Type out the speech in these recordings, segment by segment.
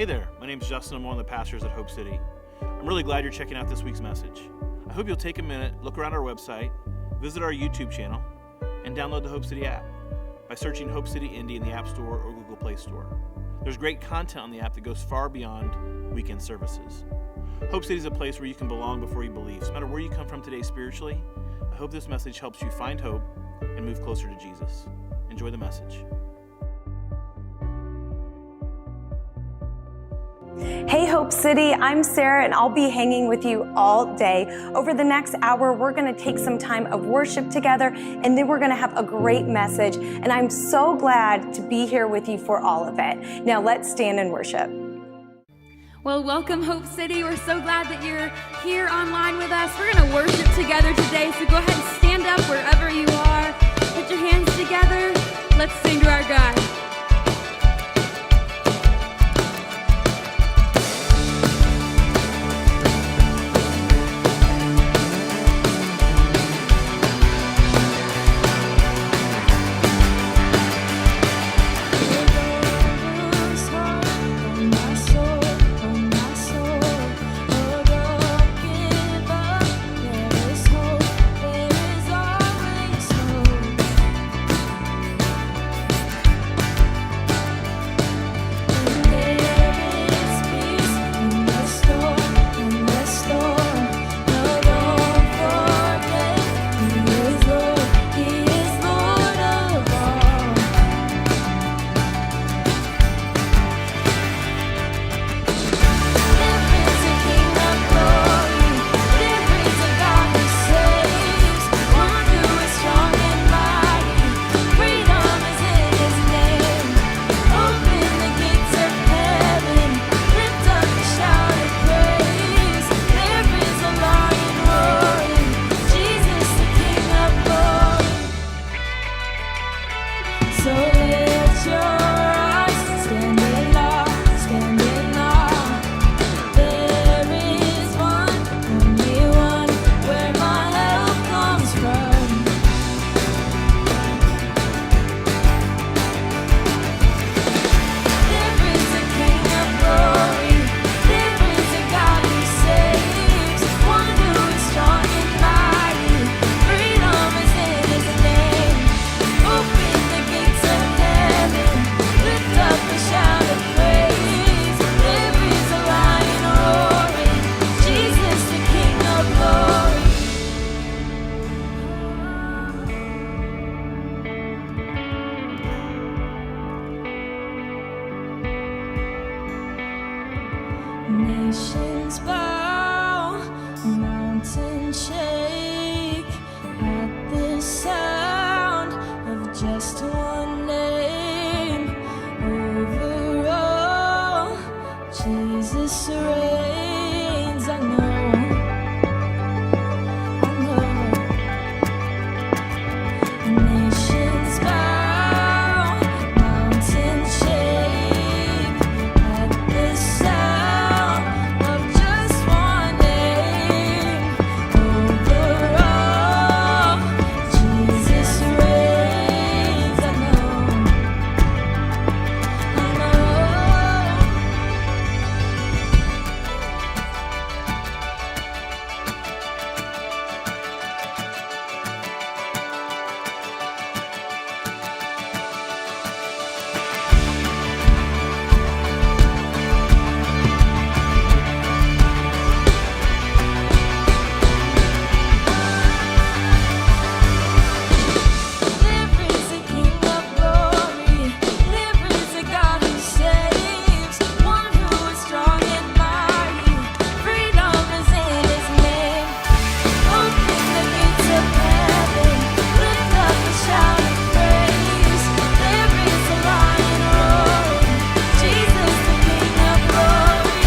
Hey there, my name's Justin. I'm one of the pastors at Hope City. I'm really glad you're checking out this week's message. I hope you'll take a minute, look around our website, visit our YouTube channel, and download the Hope City app by searching Hope City Indy in the App Store or Google Play Store. There's great content on the app that goes far beyond weekend services. Hope City is a place where you can belong before you believe. No matter where you come from today spiritually, I hope this message helps you find hope and move closer to Jesus. Enjoy the message. Hey Hope City, I'm Sarah and I'll be hanging with you all day. Over the next hour, we're going to take some time of worship together and then we're going to have a great message. And I'm so glad to be here with you for all of it. Now let's stand and worship. Well, welcome Hope City. We're so glad that you're here online with us. We're going to worship together today, so go ahead and stand up wherever you are. Put your hands together. Let's sing to our God. Nations bow, mountains shake at the sound of just one name. Over all, Jesus reigns. I know. Nations bow, mountains shake at the sound of just one name. Over all, Jesus reigns. I know. There is a King of glory, there is a God who saves, one who is strong and mighty. Freedom is in His name. Open the gates of heaven, lift up a shout of praise. There is a lion roaring, Jesus the King of glory.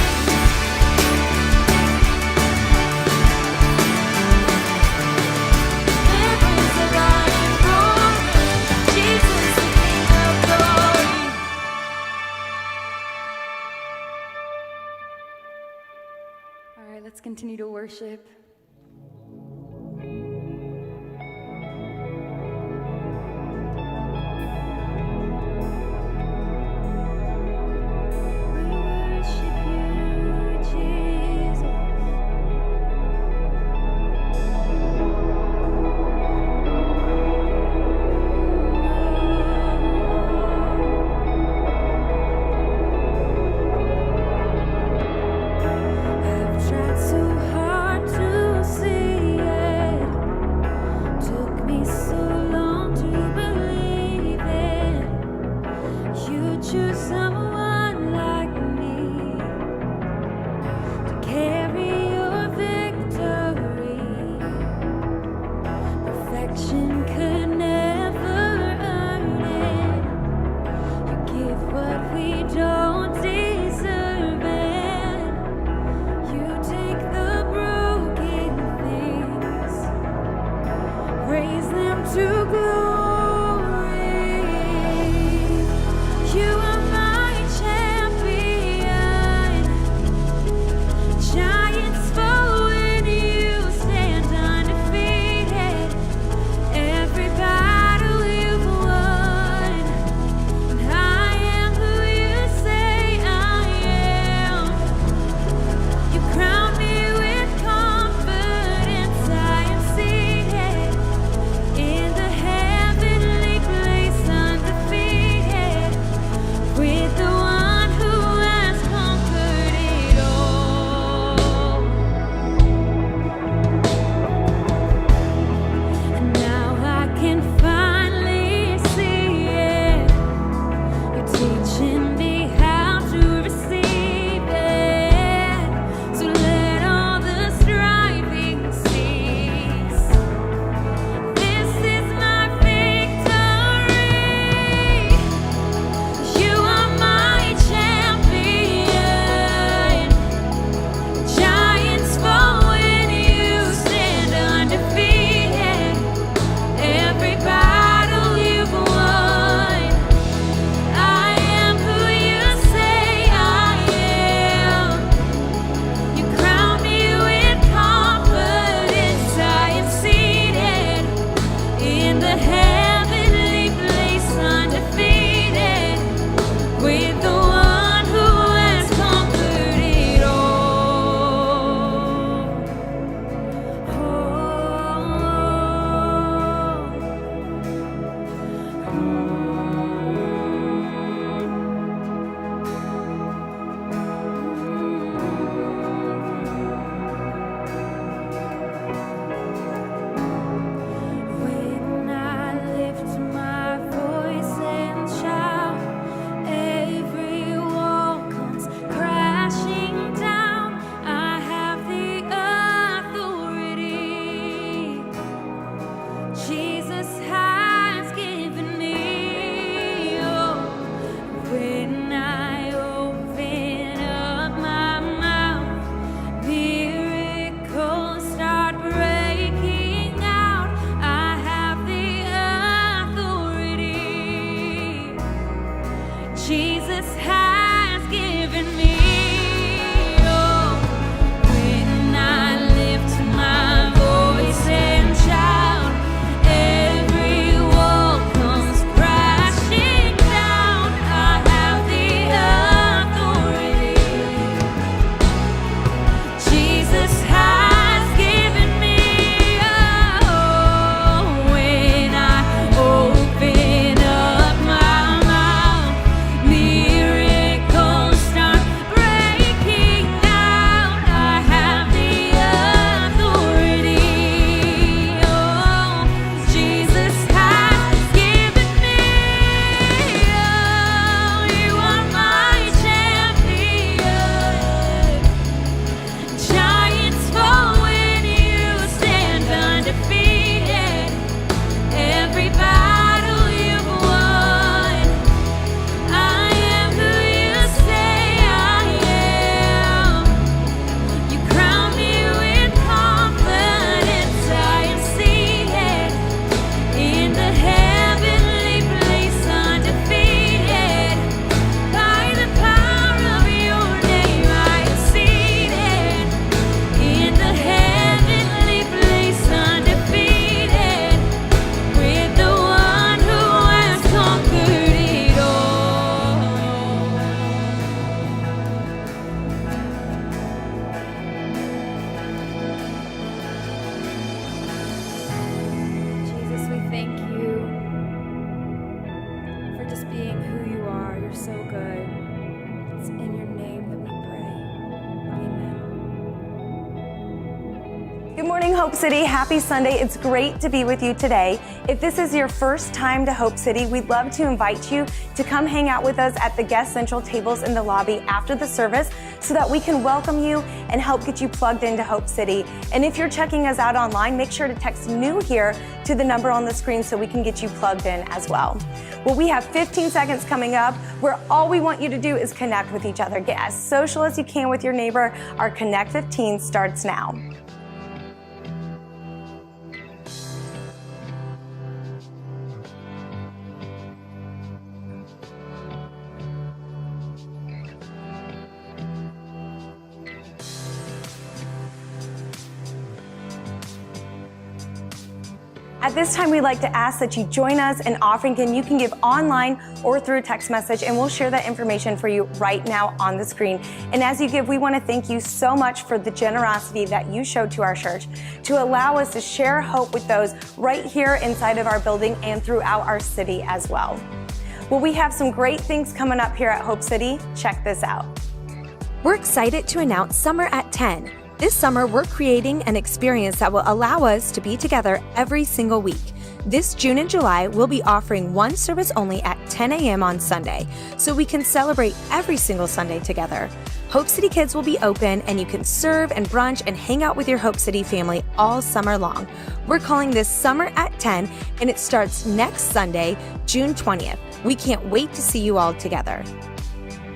There is a lion roaring, Jesus the King of glory. All right, let's continue to worship. We worship Hope City. Happy Sunday. It's great to be with you today. If this is your first time to Hope City, we'd love to invite you to come hang out with us at the Guest Central tables in the lobby after the service so that we can welcome you and help get you plugged into Hope City. And if you're checking us out online, make sure to text new here to the number on the screen so we can get you plugged in as well. Well, we have 15 seconds coming up where all we want you to do is connect with each other. Get as social as you can with your neighbor. Our Connect 15 starts now. At this time, we'd like to ask that you join us in offering. Again, you can give online or through a text message, and we'll share that information for you right now on the screen. And as you give, we want to thank you so much for the generosity that you showed to our church to allow us to share hope with those right here inside of our building and throughout our city as well. Well, we have some great things coming up here at Hope City. Check this out. We're excited to announce Summer at 10. This summer, we're creating an experience that will allow us to be together every single week. This June and July, we'll be offering one service only at 10 a.m. on Sunday, so we can celebrate every single Sunday together. Hope City Kids will be open, and you can serve and brunch and hang out with your Hope City family all summer long. We're calling this Summer at 10, and it starts next Sunday, June 20th. We can't wait to see you all together.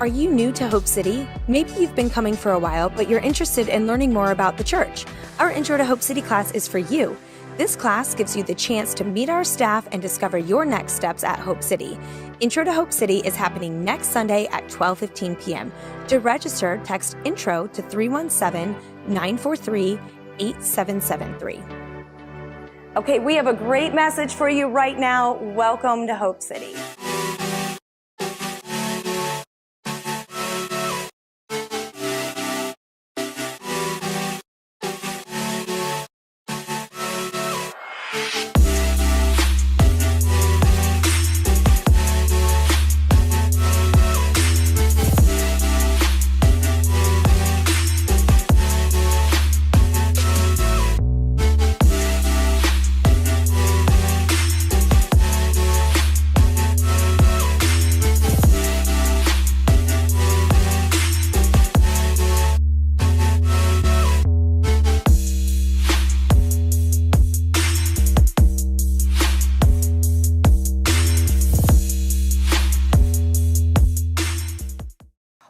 Are you new to Hope City? Maybe you've been coming for a while, but you're interested in learning more about the church. Our Intro to Hope City class is for you. This class gives you the chance to meet our staff and discover your next steps at Hope City. Intro to Hope City is happening next Sunday at 12:15 p.m. To register, text INTRO to 317-943-8773. Okay, we have a great message for you right now. Welcome to Hope City.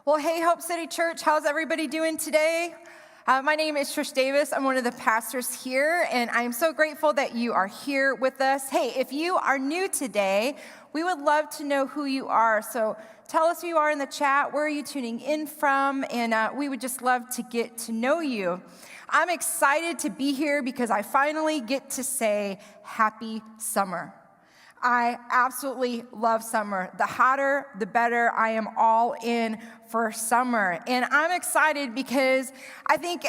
Well, hey, Hope City Church, how's everybody doing today? My name is Trisha Davis. I'm one of the pastors here, and I'm so grateful that you are here with us. Hey, if you are new today, we would love to know who you are. So tell us who you are in the chat. Where are you tuning in from? And we would just love to get to know you. I'm excited to be here because I finally get to say happy summer. I absolutely love summer. The hotter, the better. I am all in for summer. And I'm excited because I think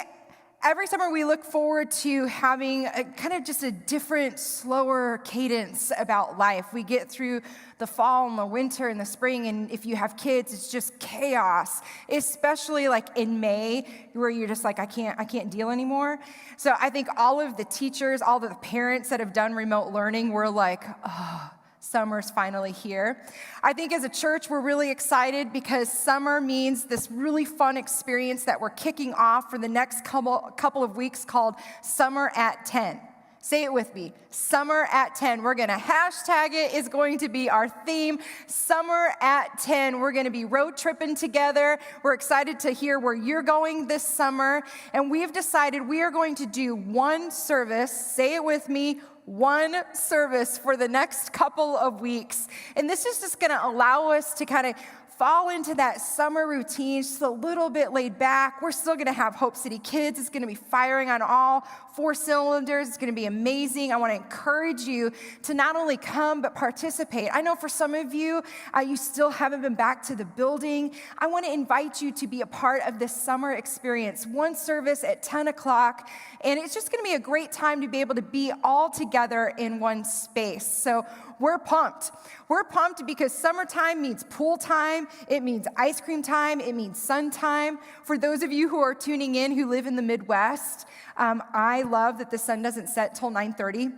every summer we look forward to having a kind of just a different, slower cadence about life. We get through the fall and the winter and the spring, and if you have kids, it's just chaos, especially like in May, where you're just like, I can't deal anymore. So I think all of the teachers, all of the parents that have done remote learning, were like, oh, summer's finally here. I think as a church, we're really excited because summer means this really fun experience that we're kicking off for the next couple of weeks called Summer at 10. Say it with me. Summer at 10. We're going to hashtag it. It's going to be our theme. Summer at 10. We're going to be road tripping together. We're excited to hear where you're going this summer. And we've decided we are going to do one service. Say it with me. One service for the next couple of weeks. And this is just going to allow us to kind of fall into that summer routine, just a little bit laid back. We're still going to have Hope City Kids. It's going to be firing on all 4 cylinders. It's going to be amazing. I want to encourage you to not only come, but participate. I know for some of you, you still haven't been back to the building. I want to invite you to be a part of this summer experience. One service at 10 o'clock, and it's just going to be a great time to be able to be all together in one space. So we're pumped. We're pumped because summertime means pool time. it means ice cream time, it means sun time. For those of you who are tuning in who live in the Midwest, I love that the sun doesn't set till 9:30.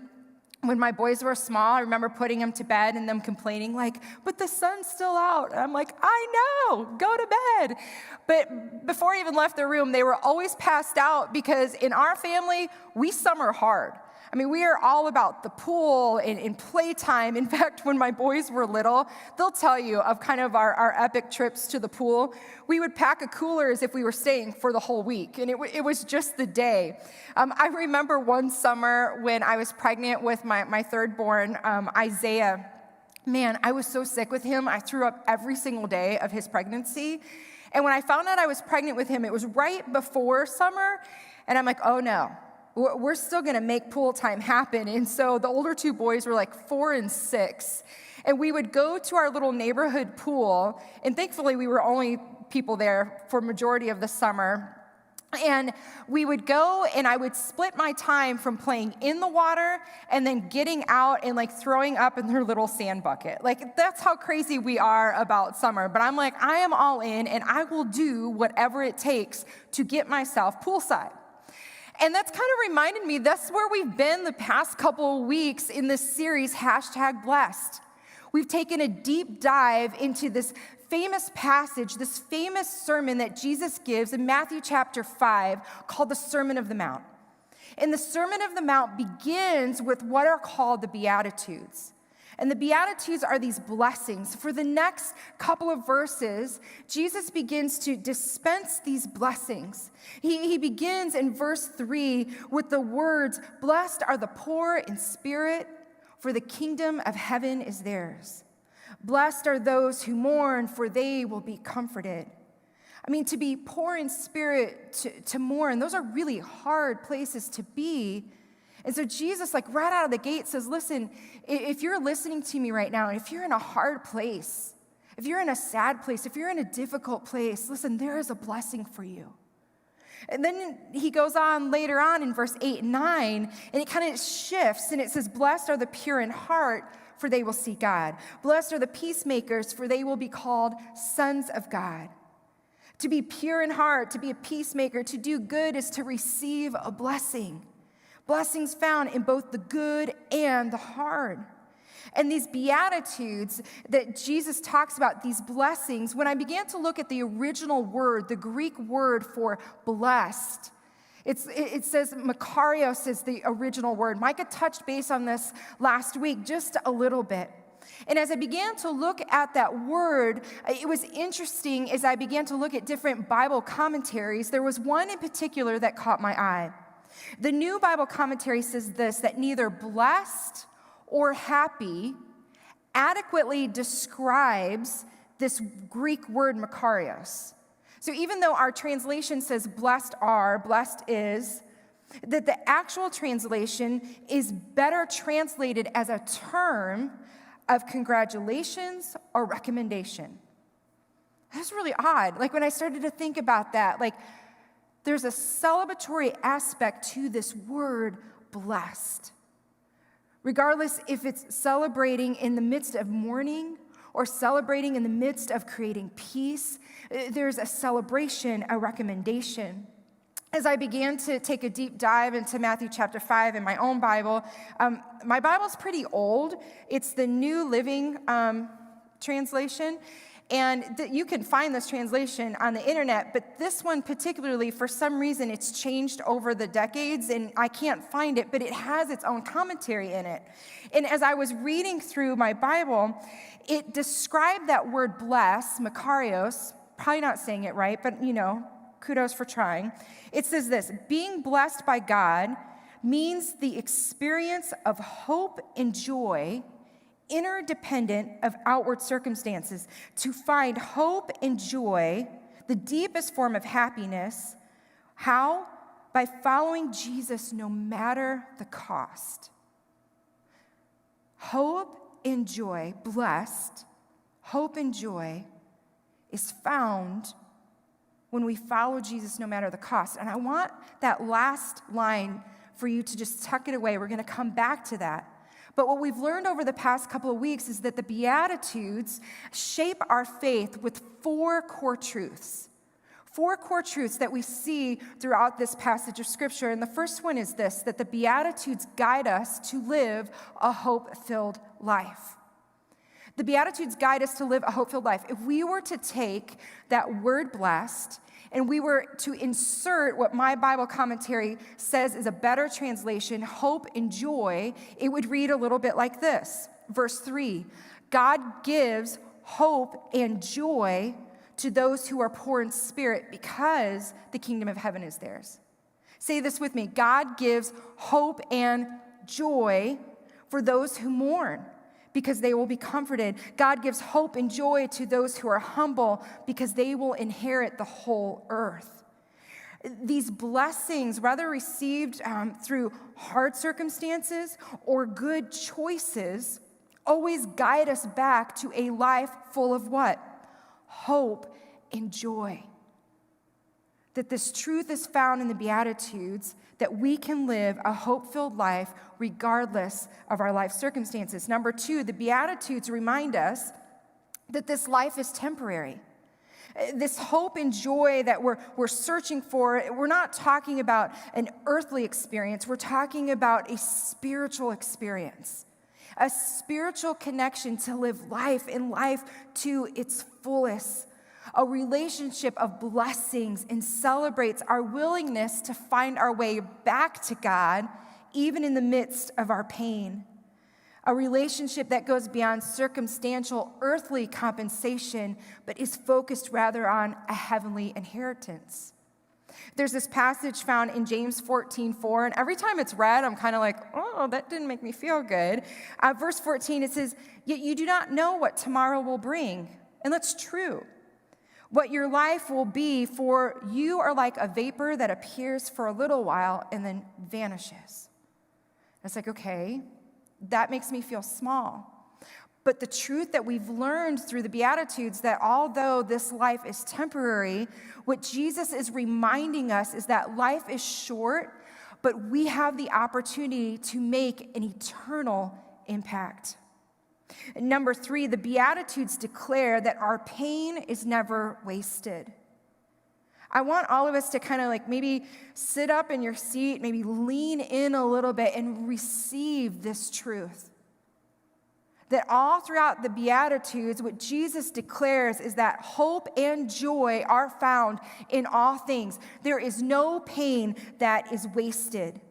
When my boys were small, I remember putting them to bed and them complaining like, but the sun's still out. And I'm like, I know, go to bed. But before I even left the room, they were always passed out because in our family, we summer hard. I mean, we are all about the pool and playtime. In fact, when my boys were little, they'll tell you of kind of our epic trips to the pool. We would pack a cooler as if we were staying for the whole week, and it was just the day. I remember one summer when I was pregnant with my third born, Isaiah. Man, I was so sick with him. I threw up every single day of his pregnancy. And when I found out I was pregnant with him, it was right before summer, and I'm like, oh no. We're still going to make pool time happen. And so the older two boys were like 4 and 6. And we would go to our little neighborhood pool. And thankfully, we were only people there for majority of the summer. And we would go and I would split my time from playing in the water and then getting out and like throwing up in their little sand bucket. Like that's how crazy we are about summer. But I'm like, I am all in and I will do whatever it takes to get myself poolside. And that's kind of reminded me, that's where we've been the past couple of weeks in this series, #Blessed. We've taken a deep dive into this famous passage, this famous sermon that Jesus gives in Matthew chapter 5 called the Sermon of the Mount. And the Sermon of the Mount begins with what are called the Beatitudes. And the Beatitudes are these blessings. For the next couple of verses, Jesus begins to dispense these blessings. He begins in verse 3 with the words, "Blessed are the poor in spirit, for the kingdom of heaven is theirs. Blessed are those who mourn, for they will be comforted." I mean, to be poor in spirit, to mourn, those are really hard places to be. And so Jesus, like right out of the gate says, listen, if you're listening to me right now, and if you're in a hard place, if you're in a sad place, if you're in a difficult place, listen, there is a blessing for you. And then he goes on later on in verse 8 and 9, and it kind of shifts, and it says, "Blessed are the pure in heart, for they will see God. Blessed are the peacemakers, for they will be called sons of God." To be pure in heart, to be a peacemaker, to do good is to receive a blessing. Blessings found in both the good and the hard. And these Beatitudes that Jesus talks about, these blessings, when I began to look at the original word, the Greek word for blessed, it says makarios is the original word. Micah touched base on this last week just a little bit. And as I began to look at that word, it was interesting as I began to look at different Bible commentaries. There was one in particular that caught my eye. The New Bible Commentary says this, that neither blessed or happy adequately describes this Greek word makarios. So even though our translation says blessed are, blessed is, that the actual translation is better translated as a term of congratulations or recommendation. That's really odd. Like when I started to think about that, like there's a celebratory aspect to this word blessed. Regardless if it's celebrating in the midst of mourning or celebrating in the midst of creating peace, there's a celebration, a recommendation. As I began to take a deep dive into Matthew chapter 5 in my own Bible, my Bible's pretty old. It's the New Living Translation. And you can find this translation on the internet, but this one particularly, for some reason, it's changed over the decades, and I can't find it, but it has its own commentary in it. And as I was reading through my Bible, it described that word bless, makarios, probably not saying it right, but kudos for trying. It says this, being blessed by God means the experience of hope and joy interdependent of outward circumstances. To find hope and joy, the deepest form of happiness, how? By following Jesus no matter the cost. Hope and joy, blessed, hope and joy is found when we follow Jesus no matter the cost. And I want that last line for you to just tuck it away. We're going to come back to that. But what we've learned over the past couple of weeks is that the Beatitudes shape our faith with four core truths. Four core truths that we see throughout this passage of Scripture. And the first one is this, that the Beatitudes guide us to live a hope-filled life. The Beatitudes guide us to live a hope-filled life. If we were to take that word blessed and we were to insert what my Bible commentary says is a better translation, hope and joy, it would read a little bit like this. Verse 3, God gives hope and joy to those who are poor in spirit because the kingdom of heaven is theirs. Say this with me. God gives hope and joy for those who mourn because they will be comforted. God gives hope and joy to those who are humble because they will inherit the whole earth. These blessings, whether received through hard circumstances or good choices, always guide us back to a life full of what? Hope and joy. That this truth is found in the Beatitudes, that we can live a hope-filled life regardless of our life circumstances. Number two, the Beatitudes remind us that this life is temporary. This hope and joy that we're searching for, we're not talking about an earthly experience, we're talking about a spiritual experience. A spiritual connection to live life and life to its fullest. A relationship of blessings and celebrates our willingness to find our way back to God, even in the midst of our pain. A relationship that goes beyond circumstantial earthly compensation, but is focused rather on a heavenly inheritance. There's this passage found in James 14:4, and every time it's read, I'm kind of like, oh, that didn't make me feel good. Verse 14, it says, yet you do not know what tomorrow will bring. And that's true. What your life will be, for you are like a vapor that appears for a little while and then vanishes. It's like, okay, that makes me feel small. But the truth that we've learned through the Beatitudes, that although this life is temporary, what Jesus is reminding us is that life is short, but we have the opportunity to make an eternal impact. Number three, the Beatitudes declare that our pain is never wasted. I want all of us to kind of like maybe sit up in your seat, maybe lean in a little bit and receive this truth. That all throughout the Beatitudes, what Jesus declares is that hope and joy are found in all things. There is no pain that is wasted.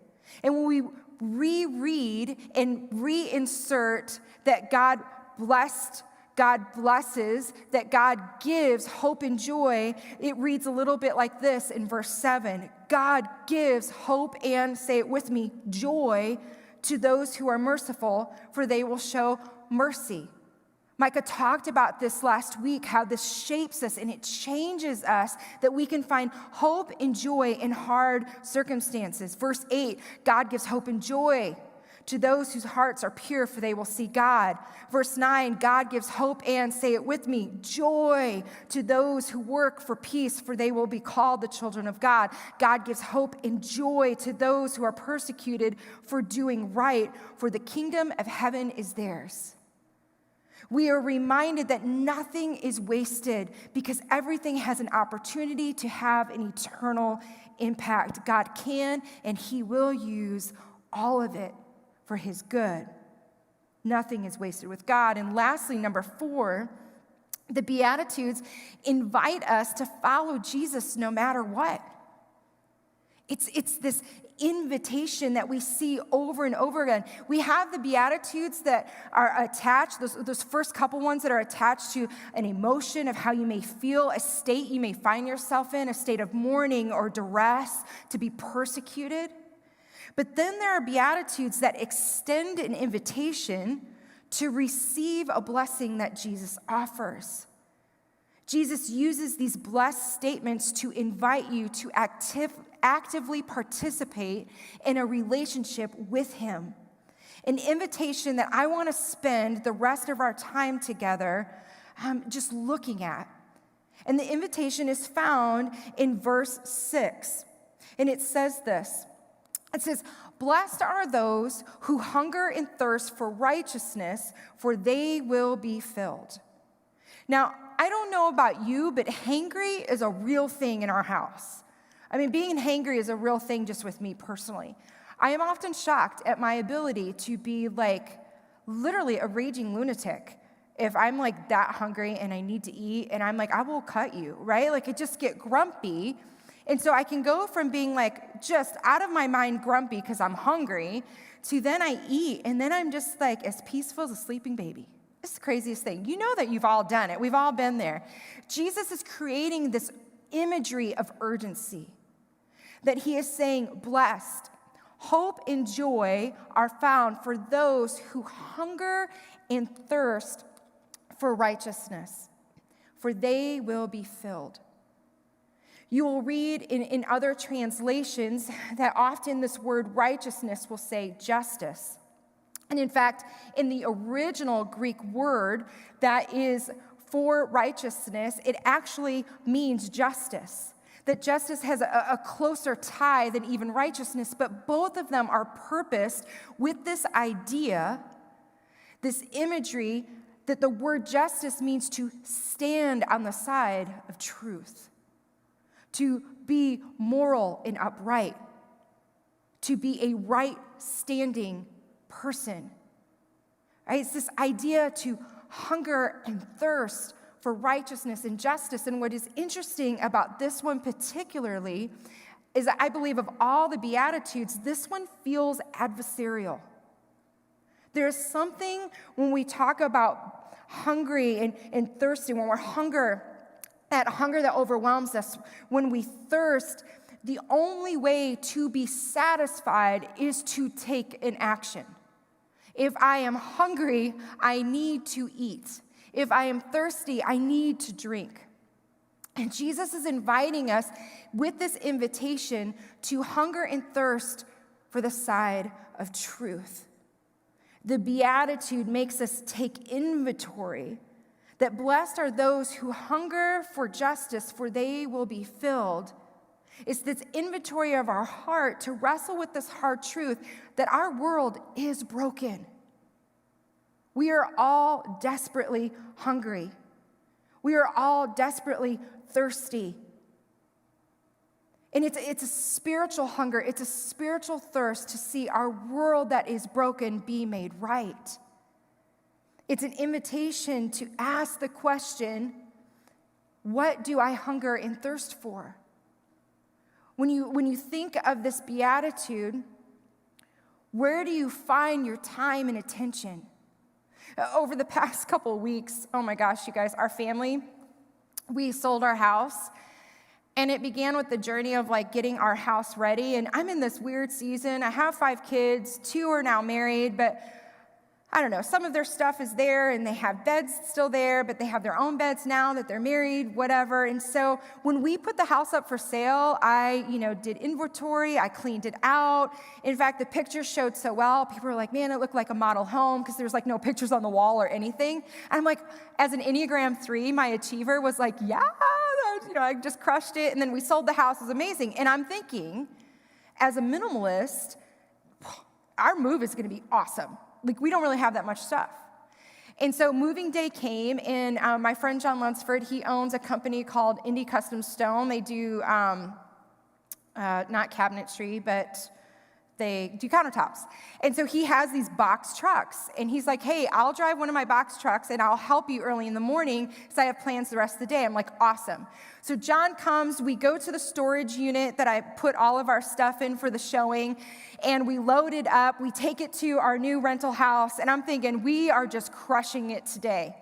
And when we reread and reinsert that God blessed, God blesses, that God gives hope and joy, it reads a little bit like this in verse 7. God gives hope and, say it with me, joy to those who are merciful, for they will show mercy. Micah talked about this last week, how this shapes us and it changes us, that we can find hope and joy in hard circumstances. Verse 8, God gives hope and joy to those whose hearts are pure, for they will see God. Verse 9, God gives hope and, say it with me, joy to those who work for peace, for they will be called the children of God. God gives hope and joy to those who are persecuted for doing right, for the kingdom of heaven is theirs. We are reminded that nothing is wasted because everything has an opportunity to have an eternal impact. God can and He will use all of it for His good. Nothing is wasted with God. And lastly, number 4, the Beatitudes invite us to follow Jesus no matter what. It's this invitation that we see over and over again. We have the Beatitudes that are attached, those first couple ones that are attached to an emotion of how you may feel, a state you may find yourself in, a state of mourning or duress, to be persecuted. But then there are Beatitudes that extend an invitation to receive a blessing that Jesus offers. Jesus uses these blessed statements to invite you to actively participate in a relationship with Him. An invitation that I want to spend the rest of our time together just looking at. And the invitation is found in verse 6. And it says this, It says, "Blessed are those who hunger and thirst for righteousness, for they will be filled." Now, I don't know about you, but hangry is a real thing in our house. I mean, being hangry is a real thing just with me personally. I am often shocked at my ability to be like literally a raging lunatic. If I'm like that hungry and I need to eat, and I'm like, I will cut you, right? Like, I just get grumpy. And so I can go from being like just out of my mind grumpy because I'm hungry to then I eat and then I'm just like as peaceful as a sleeping baby. It's the craziest thing. You know that you've all done it. We've all been there. Jesus is creating this imagery of urgency that he is saying, blessed, hope and joy are found for those who hunger and thirst for righteousness, for they will be filled. You will read in other translations that often this word righteousness will say justice. And in fact, in the original Greek word that is for righteousness, it actually means justice. That justice has a closer tie than even righteousness, but both of them are purposed with this idea, this imagery, that the word justice means to stand on the side of truth. To be moral and upright, to be a right-standing person. Right? It's this idea to hunger and thirst for righteousness and justice. And what is interesting about this one particularly is that I believe of all the Beatitudes, this one feels adversarial. There's something when we talk about hungry and thirsty, when we're that hunger that overwhelms us, when we thirst, the only way to be satisfied is to take an action. If I am hungry, I need to eat. If I am thirsty, I need to drink. And Jesus is inviting us with this invitation to hunger and thirst for the side of truth. The Beatitude makes us take inventory that blessed are those who hunger for justice, for they will be filled. It's this inventory of our heart to wrestle with this hard truth that our world is broken. We are all desperately hungry. We are all desperately thirsty. And it's a spiritual hunger, it's a spiritual thirst to see our world that is broken be made right. It's an invitation to ask the question, what do I hunger and thirst for? When you think of this beatitude, where do you find your time and attention? Over the past couple of weeks, oh my gosh, you guys, our family, we sold our house, and it began with the journey of like getting our house ready. And I'm in this weird season. I have 5 kids, 2 are now married, but I don't know, some of their stuff is there and they have beds still there, but they have their own beds now that they're married, whatever. And so when we put the house up for sale, I, did inventory, I cleaned it out. In fact, the pictures showed so well. People were like, man, it looked like a model home because there's like no pictures on the wall or anything. And I'm like, as an Enneagram 3, my achiever was like, yeah, I just crushed it. And then we sold the house. It was amazing. And I'm thinking, as a minimalist, our move is going to be awesome. Like, we don't really have that much stuff. And so moving day came, and my friend John Lunsford, he owns a company called Indy Custom Stone. They do not cabinetry, but they do countertops. And so he has these box trucks, and he's like, hey, I'll drive one of my box trucks, and I'll help you early in the morning because I have plans the rest of the day. I'm like, awesome. So John comes, we go to the storage unit that I put all of our stuff in for the showing, and we load it up. We take it to our new rental house, and I'm thinking, we are just crushing it today.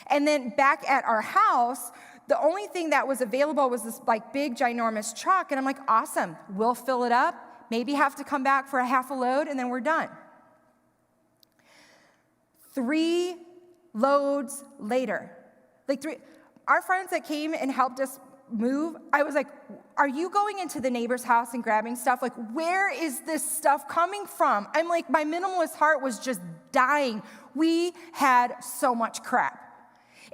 And then back at our house, the only thing that was available was this like big, ginormous truck, and I'm like, awesome, we'll fill it up. Maybe have to come back for a half a load, and then we're done. 3 loads later, our friends that came and helped us move, I was like, are you going into the neighbor's house and grabbing stuff? Like, where is this stuff coming from? I'm like, my minimalist heart was just dying. We had so much crap.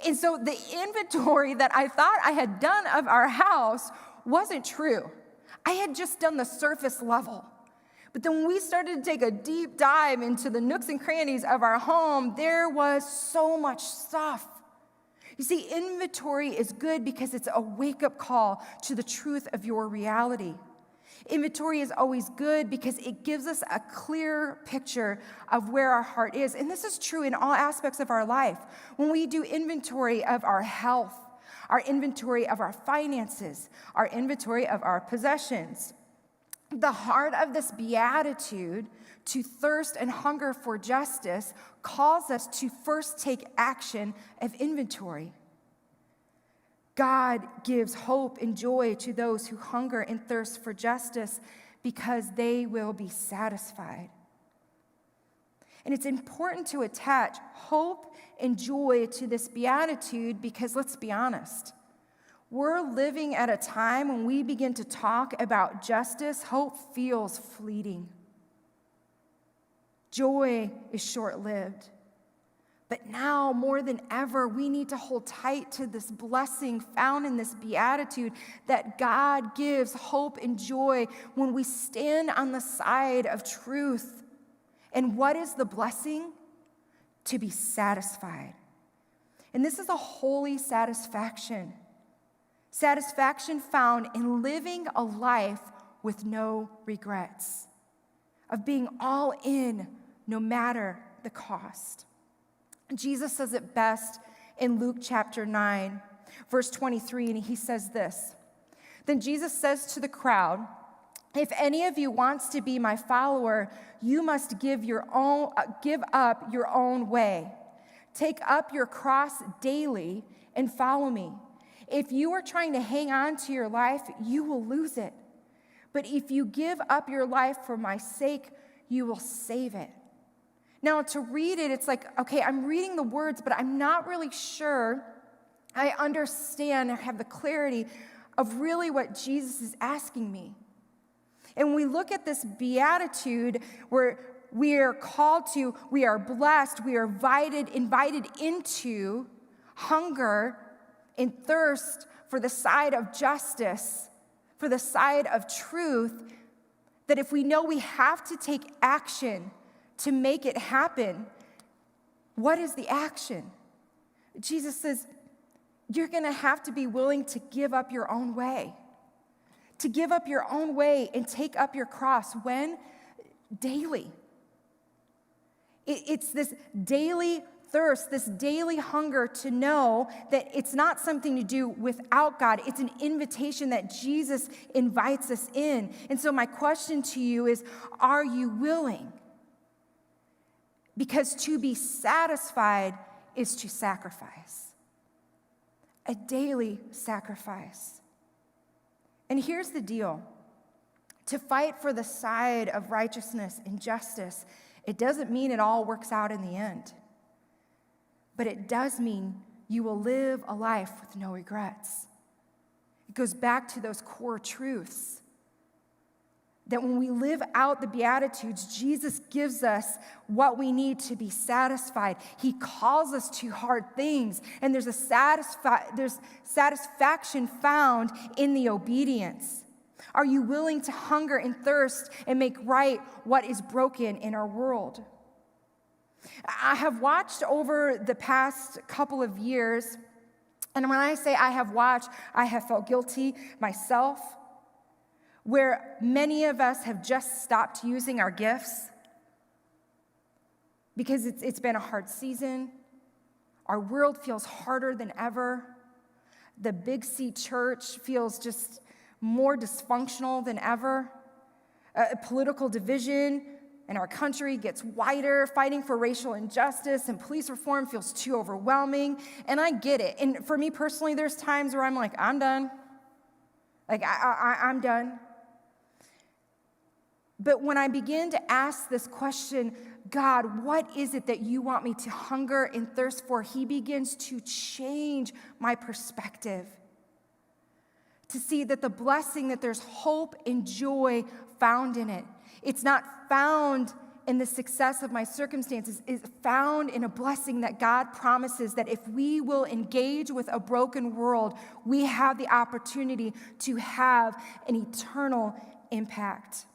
And so the inventory that I thought I had done of our house wasn't true. I had just done the surface level. But then when we started to take a deep dive into the nooks and crannies of our home, there was so much stuff. You see, inventory is good because it's a wake-up call to the truth of your reality. Inventory is always good because it gives us a clear picture of where our heart is. And this is true in all aspects of our life. When we do inventory of our health, our inventory of our finances, our inventory of our possessions, the heart of this beatitude to thirst and hunger for justice calls us to first take action of inventory. God gives hope and joy to those who hunger and thirst for justice because they will be satisfied. And it's important to attach hope and joy to this beatitude because let's be honest, we're living at a time when we begin to talk about justice, hope feels fleeting. Joy is short-lived. But now, more than ever, we need to hold tight to this blessing found in this beatitude that God gives hope and joy when we stand on the side of truth. And what is the blessing? To be satisfied. And this is a holy satisfaction. Satisfaction found in living a life with no regrets, of being all in no matter the cost. Jesus says it best in Luke chapter 9, verse 23, and he says this. Then Jesus says to the crowd, if any of you wants to be my follower, you must give up your own way. Take up your cross daily and follow me. If you are trying to hang on to your life, you will lose it. But if you give up your life for my sake, you will save it. Now, to read it, it's like, okay, I'm reading the words, but I'm not really sure I understand or have the clarity of really what Jesus is asking me. And when we look at this beatitude where we are called to, we are blessed, we are invited into hunger and thirst for the side of justice, for the side of truth, that if we know we have to take action to make it happen, what is the action? Jesus says, you're going to have to be willing to give up your own way. To give up your own way and take up your cross. When? Daily. It's this daily thirst, this daily hunger to know that it's not something to do without God. It's an invitation that Jesus invites us in. And so my question to you is, are you willing? Because to be satisfied is to sacrifice. A daily sacrifice. And here's the deal. To fight for the side of righteousness and justice, it doesn't mean it all works out in the end. But it does mean you will live a life with no regrets. It goes back to those core truths. That when we live out the Beatitudes, Jesus gives us what we need to be satisfied. He calls us to hard things, and there's satisfaction found in the obedience. Are you willing to hunger and thirst and make right what is broken in our world? I have watched over the past couple of years, and when I say I have watched, I have felt guilty myself, where many of us have just stopped using our gifts because it's been a hard season. Our world feels harder than ever. The Big C church feels just more dysfunctional than ever. Political division in our country gets wider. Fighting for racial injustice and police reform feels too overwhelming. And I get it. And for me personally, there's times where I'm like, I'm done. I'm done. But when I begin to ask this question, God, what is it that you want me to hunger and thirst for? He begins to change my perspective. To see that the blessing, that there's hope and joy found in it. It's not found in the success of my circumstances. It's found in a blessing that God promises that if we will engage with a broken world, we have the opportunity to have an eternal impact.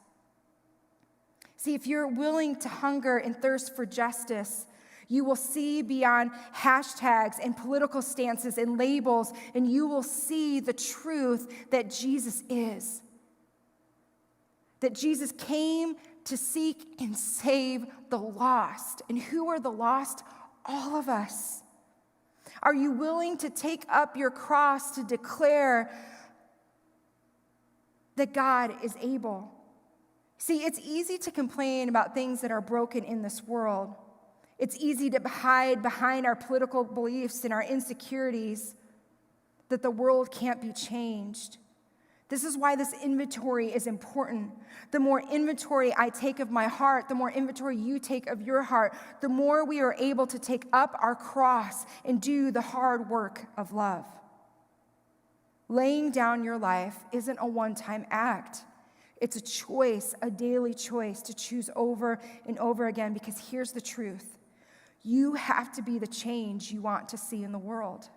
See, if you're willing to hunger and thirst for justice, you will see beyond hashtags and political stances and labels, and you will see the truth that Jesus is. That Jesus came to seek and save the lost. And who are the lost? All of us. Are you willing to take up your cross to declare that God is able? See, it's easy to complain about things that are broken in this world. It's easy to hide behind our political beliefs and our insecurities that the world can't be changed. This is why this inventory is important. The more inventory I take of my heart, the more inventory you take of your heart, the more we are able to take up our cross and do the hard work of love. Laying down your life isn't a one-time act. It's a choice, a daily choice to choose over and over again, because here's the truth. You have to be the change you want to see in the world.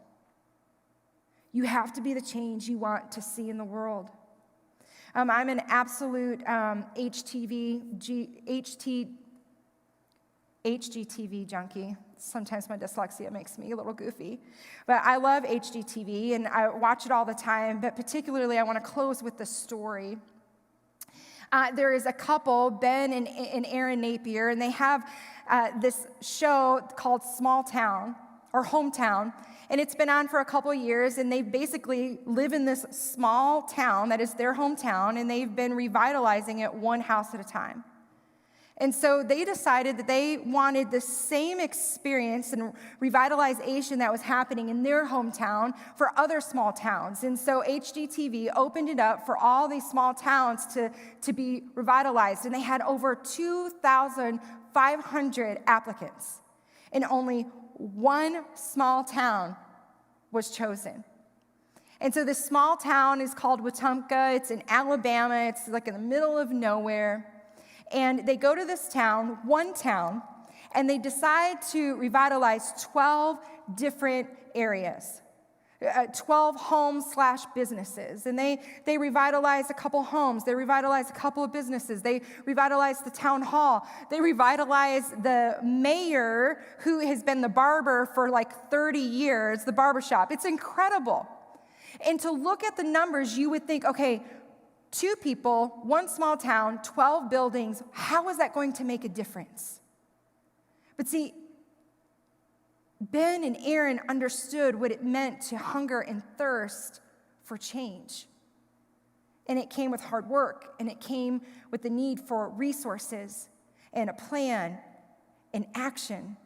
You have to be the change you want to see in the world. I'm an absolute HGTV junkie. Sometimes my dyslexia makes me a little goofy. But I love HGTV, and I watch it all the time. But particularly, I want to close with this story. There is a couple, Ben and Aaron Napier, and they have this show called Small Town, or Hometown, and it's been on for a couple years, and they basically live in this small town that is their hometown, and they've been revitalizing it one house at a time. And so they decided that they wanted the same experience and revitalization that was happening in their hometown for other small towns. And so HGTV opened it up for all these small towns to be revitalized. And they had over 2,500 applicants. And only one small town was chosen. And so this small town is called Wetumpka. It's in Alabama. It's like in the middle of nowhere. And they go to this town, one town, and they decide to revitalize 12 different areas, 12 homes/businesses. And they revitalize a couple homes. They revitalize a couple of businesses. They revitalize the town hall. They revitalize the mayor, who has been the barber for like 30 years, the barbershop. It's incredible. And to look at the numbers, you would think, okay, 2 people, one small town, 12 buildings, how is that going to make a difference? But see, Ben and Aaron understood what it meant to hunger and thirst for change. And it came with hard work, and it came with the need for resources and a plan and action.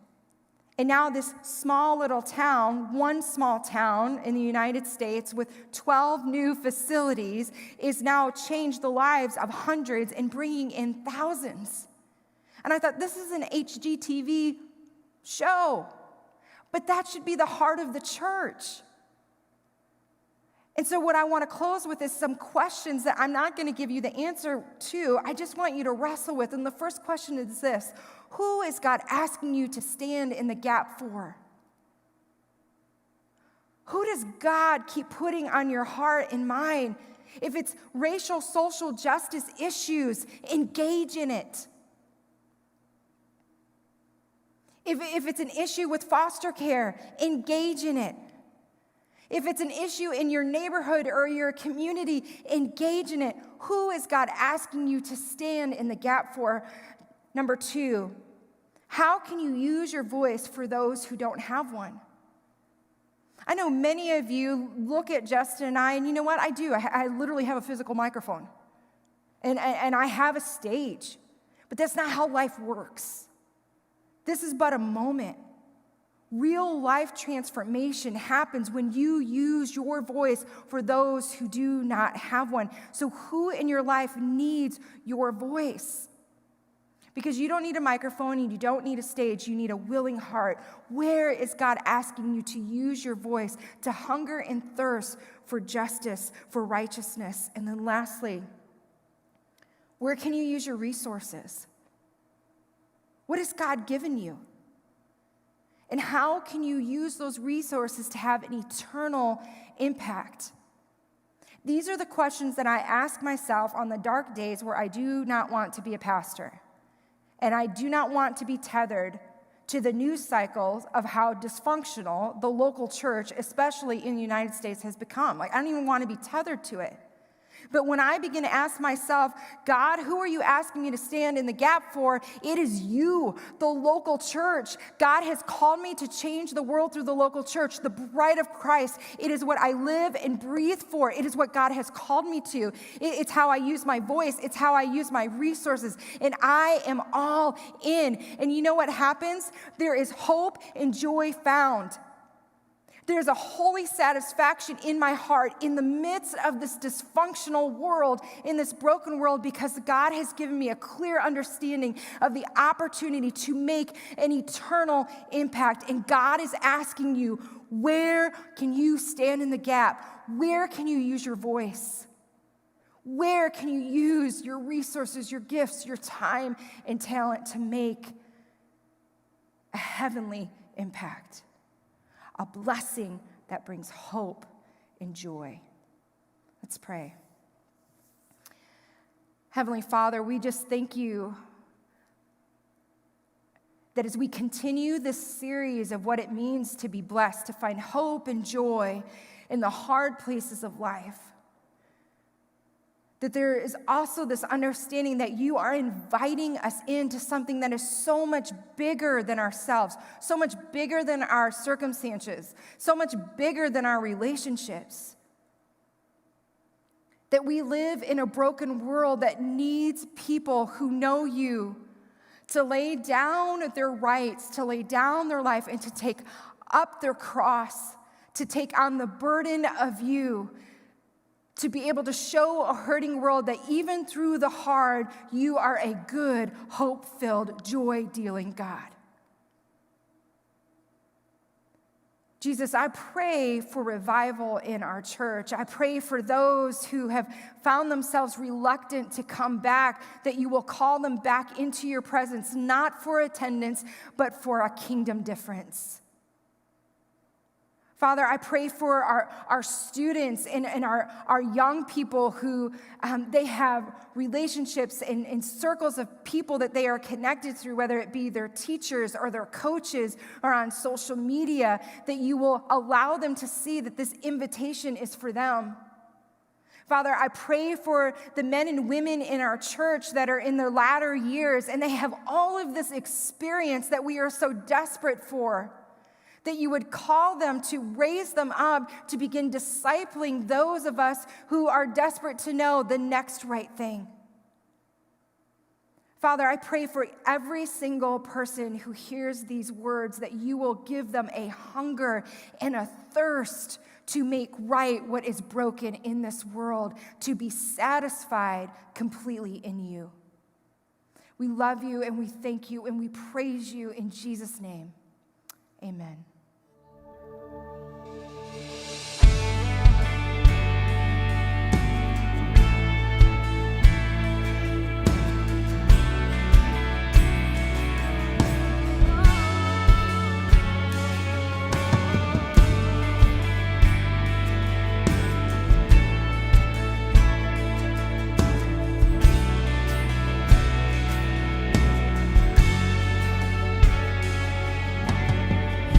And now this small little town, one small town in the United States with 12 new facilities, is now changed the lives of hundreds and bringing in thousands. And I thought, this is an HGTV show, but that should be the heart of the church. And so what I want to close with is some questions that I'm not going to give you the answer to. I just want you to wrestle with. And the first question is this: who is God asking you to stand in the gap for? Who does God keep putting on your heart and mind? If it's racial, social justice issues, engage in it. If it's an issue with foster care, engage in it. If it's an issue in your neighborhood or your community, engage in it. Who is God asking you to stand in the gap for? Number 2, how can you use your voice for those who don't have one? I know many of you look at Justin and I, and you know what? I do. I literally have a physical microphone. And I have a stage. But that's not how life works. This is but a moment. Real life transformation happens when you use your voice for those who do not have one. So who in your life needs your voice? Because you don't need a microphone and you don't need a stage, you need a willing heart. Where is God asking you to use your voice to hunger and thirst for justice, for righteousness? And then lastly, where can you use your resources? What has God given you? And how can you use those resources to have an eternal impact? These are the questions that I ask myself on the dark days where I do not want to be a pastor. And I do not want to be tethered to the news cycles of how dysfunctional the local church, especially in the United States, has become. Like, I don't even want to be tethered to it. But when I begin to ask myself, God, who are you asking me to stand in the gap for? It is you, the local church. God has called me to change the world through the local church, the bride of Christ. It is what I live and breathe for. It is what God has called me to. It's how I use my voice. It's how I use my resources. And I am all in. And you know what happens? There is hope and joy found. There's a holy satisfaction in my heart in the midst of this dysfunctional world, in this broken world, because God has given me a clear understanding of the opportunity to make an eternal impact. And God is asking you, where can you stand in the gap? Where can you use your voice? Where can you use your resources, your gifts, your time and talent to make a heavenly impact? A blessing that brings hope and joy. Let's pray. Heavenly Father, we just thank you that as we continue this series of what it means to be blessed, to find hope and joy in the hard places of life, that there is also this understanding that you are inviting us into something that is so much bigger than ourselves, so much bigger than our circumstances, so much bigger than our relationships. That we live in a broken world that needs people who know you to lay down their rights, to lay down their life, and to take up their cross, to take on the burden of you, to be able to show a hurting world that even through the hard, you are a good, hope-filled, joy-dealing God. Jesus, I pray for revival in our church. I pray for those who have found themselves reluctant to come back, that you will call them back into your presence, not for attendance, but for a kingdom difference. Father, I pray for our students and our young people who they have relationships and circles of people that they are connected through, whether it be their teachers or their coaches or on social media, that you will allow them to see that this invitation is for them. Father, I pray for the men and women in our church that are in their latter years and they have all of this experience that we are so desperate for, that you would call them to raise them up to begin discipling those of us who are desperate to know the next right thing. Father, I pray for every single person who hears these words that you will give them a hunger and a thirst to make right what is broken in this world, to be satisfied completely in you. We love you and we thank you and we praise you in Jesus' name. Amen.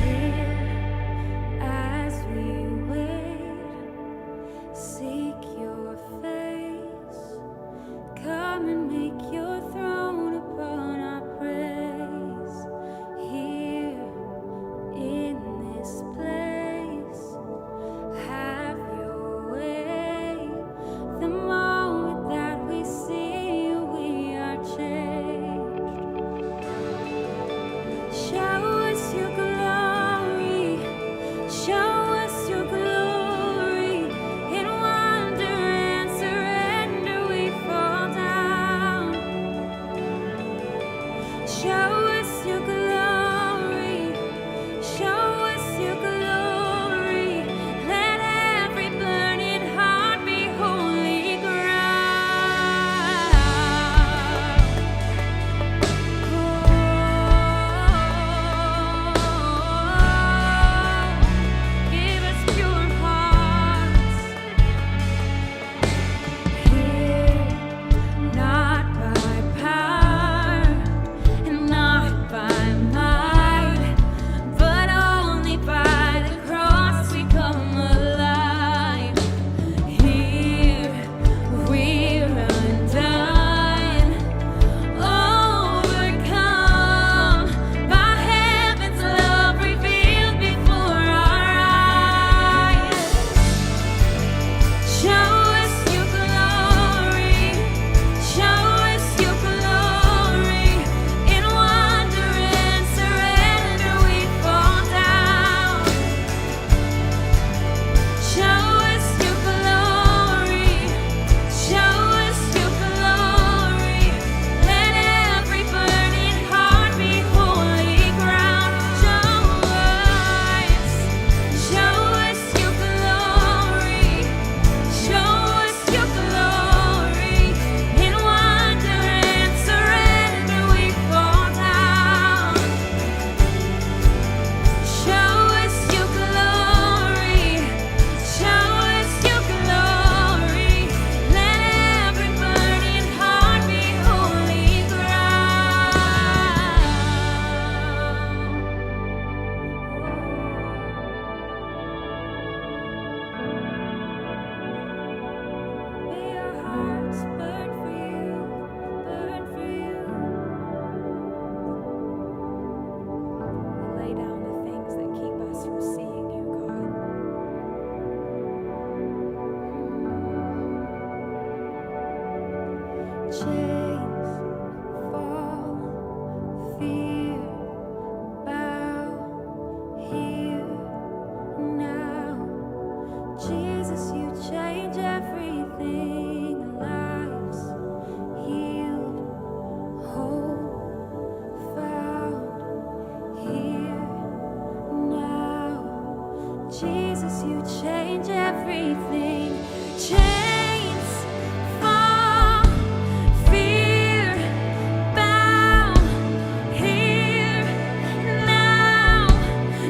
Here Chains fall, fear bow here now. Jesus, you change everything. Lives healed, hope found here now. Jesus, you change everything. Chains fall, fear bow here now.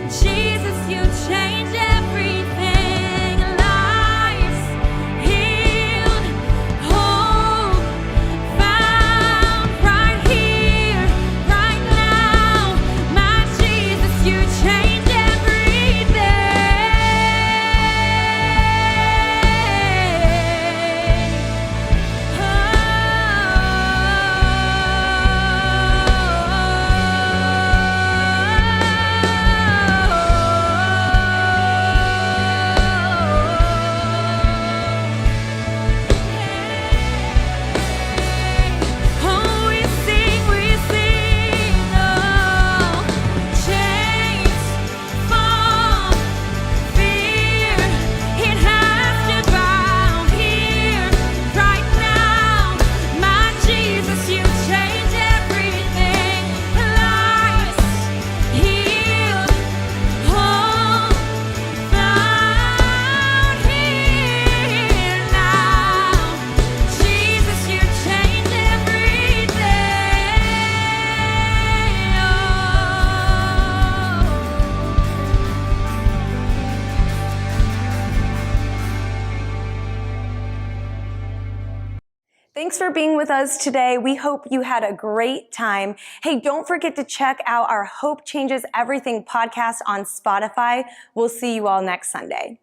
Jesus, you change everything. Lives healed, hope found right here, right now. My Jesus, you change everything. Oh, we sing, oh, chains fall, fear, it has to bow here, right now. My Jesus, you change everything. Lives healed, hope found here now. Jesus, you change everything. Thanks for being with us today. We hope you had a great time. Hey, don't forget to check out our Hope Changes Everything podcast on Spotify. We'll see you all next Sunday.